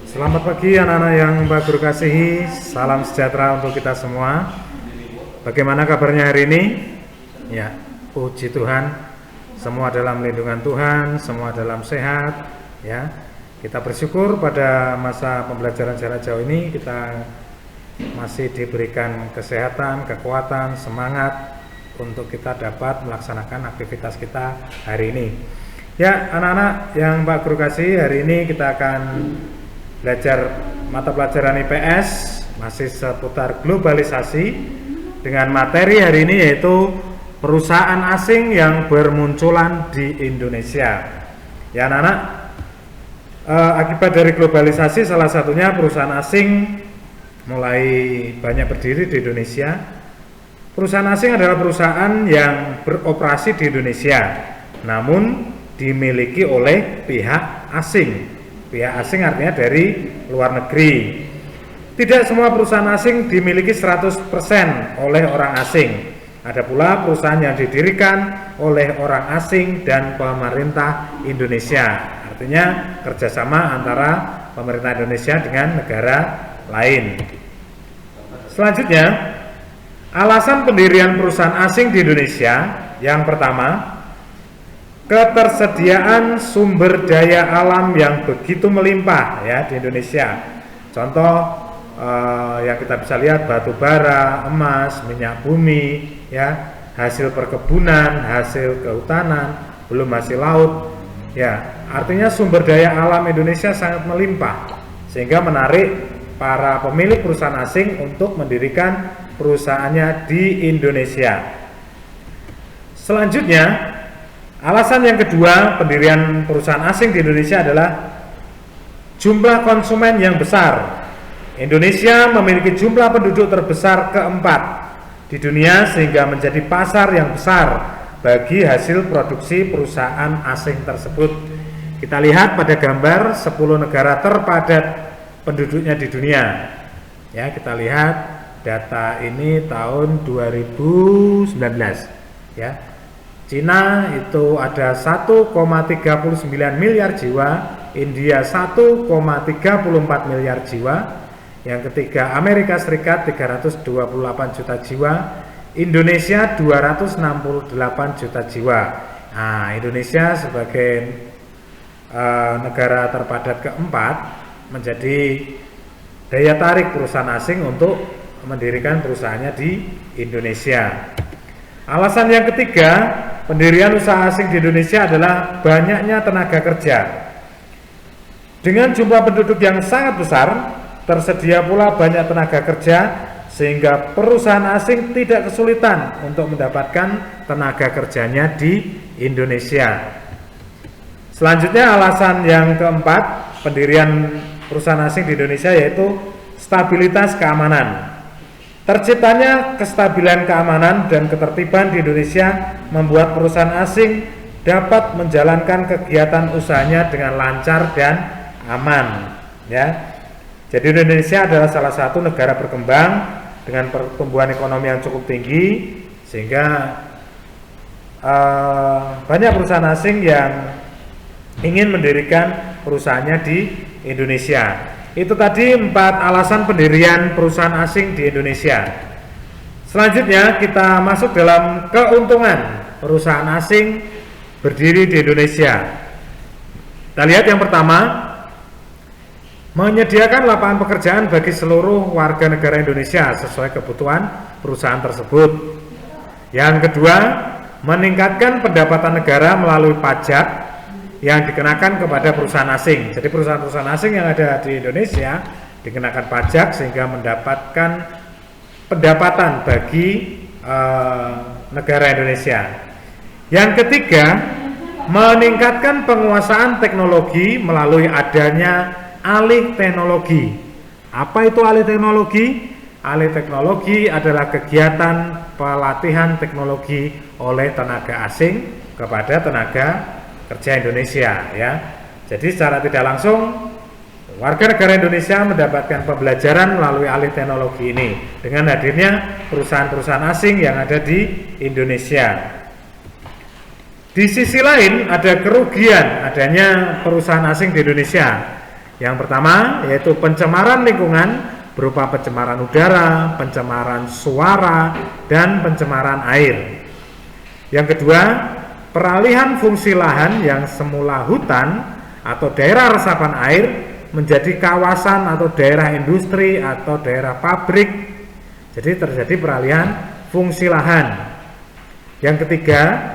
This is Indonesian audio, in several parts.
Selamat pagi anak-anak yang Mbak Guru kasihi, salam sejahtera untuk kita semua. Bagaimana kabarnya hari ini? Ya, puji Tuhan, semua dalam lindungan Tuhan, semua dalam sehat. Ya, kita bersyukur pada masa pembelajaran jarak jauh ini kita masih diberikan kesehatan, kekuatan, semangat untuk kita dapat melaksanakan aktivitas kita hari ini. Ya, anak-anak yang Mbak Guru kasihi, hari ini kita akan belajar mata pelajaran IPS masih seputar globalisasi dengan materi hari ini yaitu perusahaan asing yang bermunculan di Indonesia. Ya anak-anak, akibat dari globalisasi salah satunya perusahaan asing mulai banyak berdiri di Indonesia. Perusahaan asing adalah perusahaan yang beroperasi di Indonesia namun dimiliki oleh pihak asing. Pihak asing artinya dari luar negeri. Tidak semua perusahaan asing dimiliki 100% oleh orang asing. Ada pula perusahaan yang didirikan oleh orang asing dan pemerintah Indonesia. Artinya kerjasama antara pemerintah Indonesia dengan negara lain. Selanjutnya, alasan pendirian perusahaan asing di Indonesia. Yang pertama, ketersediaan sumber daya alam yang begitu melimpah ya di Indonesia. Contoh yang kita bisa lihat batu bara, emas, minyak bumi, ya, hasil perkebunan, hasil kehutanan, belum hasil laut. Ya, artinya sumber daya alam Indonesia sangat melimpah sehingga menarik para pemilik perusahaan asing untuk mendirikan perusahaannya di Indonesia. Selanjutnya, alasan yang kedua pendirian perusahaan asing di Indonesia adalah jumlah konsumen yang besar. Indonesia memiliki jumlah penduduk terbesar keempat di dunia sehingga menjadi pasar yang besar bagi hasil produksi perusahaan asing tersebut. Kita lihat pada gambar 10 negara terpadat penduduknya di dunia. Ya, kita lihat data ini tahun 2019 ya. Cina itu ada 1,39 miliar jiwa, India 1,34 miliar jiwa, yang ketiga Amerika Serikat 328 juta jiwa, Indonesia 268 juta jiwa. Nah, Indonesia sebagai negara terpadat keempat menjadi daya tarik perusahaan asing untuk mendirikan perusahaannya di Indonesia. Alasan yang ketiga, pendirian usaha asing di Indonesia adalah banyaknya tenaga kerja. Dengan jumlah penduduk yang sangat besar, tersedia pula banyak tenaga kerja sehingga perusahaan asing tidak kesulitan untuk mendapatkan tenaga kerjanya di Indonesia. Selanjutnya alasan yang keempat, pendirian perusahaan asing di Indonesia yaitu stabilitas keamanan. Terciptanya kestabilan keamanan dan ketertiban di Indonesia membuat perusahaan asing dapat menjalankan kegiatan usahanya dengan lancar dan aman. Ya, jadi Indonesia adalah salah satu negara berkembang dengan pertumbuhan ekonomi yang cukup tinggi sehingga banyak perusahaan asing yang ingin mendirikan perusahaannya di Indonesia. Itu tadi 4 alasan pendirian perusahaan asing di Indonesia. Selanjutnya kita masuk dalam keuntungan perusahaan asing berdiri di Indonesia. Kita lihat yang pertama, menyediakan lapangan pekerjaan bagi seluruh warga negara Indonesia sesuai kebutuhan perusahaan tersebut. Yang kedua, meningkatkan pendapatan negara melalui pajak yang dikenakan kepada perusahaan asing. Jadi perusahaan-perusahaan asing yang ada di Indonesia dikenakan pajak sehingga mendapatkan pendapatan bagi negara Indonesia. Yang ketiga, meningkatkan penguasaan teknologi melalui adanya alih teknologi. Apa itu alih teknologi? Alih teknologi adalah kegiatan pelatihan teknologi oleh tenaga asing kepada tenaga kerja Indonesia ya. Jadi secara tidak langsung warga negara Indonesia mendapatkan pembelajaran melalui alih teknologi ini dengan hadirnya perusahaan-perusahaan asing yang ada di Indonesia. Di sisi lain ada kerugian adanya perusahaan asing di Indonesia. Yang pertama yaitu pencemaran lingkungan berupa pencemaran udara, pencemaran suara, dan pencemaran air. Yang kedua, peralihan fungsi lahan yang semula hutan atau daerah resapan air menjadi kawasan atau daerah industri atau daerah pabrik. Jadi terjadi peralihan fungsi lahan. Yang ketiga,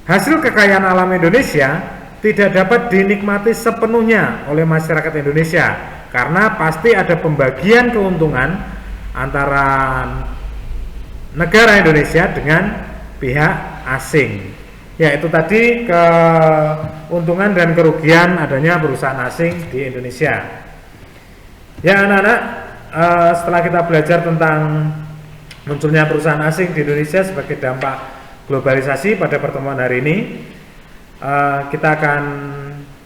hasil kekayaan alam Indonesia tidak dapat dinikmati sepenuhnya oleh masyarakat Indonesia karena pasti ada pembagian keuntungan antara negara Indonesia dengan pihak asing. Ya, itu tadi keuntungan dan kerugian adanya perusahaan asing di Indonesia. Ya anak-anak, setelah kita belajar tentang munculnya perusahaan asing di Indonesia sebagai dampak globalisasi pada pertemuan hari ini, kita akan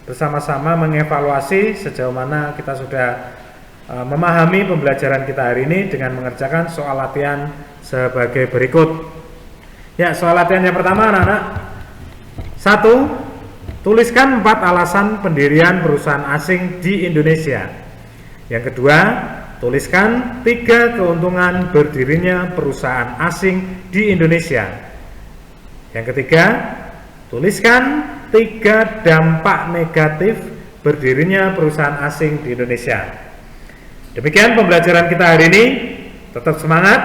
bersama-sama mengevaluasi sejauh mana kita sudah memahami pembelajaran kita hari ini dengan mengerjakan soal latihan sebagai berikut. Ya, soal latihan yang pertama anak-anak. 1. Tuliskan 4 alasan pendirian perusahaan asing di Indonesia. Yang kedua, tuliskan 3 keuntungan berdirinya perusahaan asing di Indonesia. Yang ketiga, tuliskan 3 dampak negatif berdirinya perusahaan asing di Indonesia. Demikian pembelajaran kita hari ini. Tetap semangat.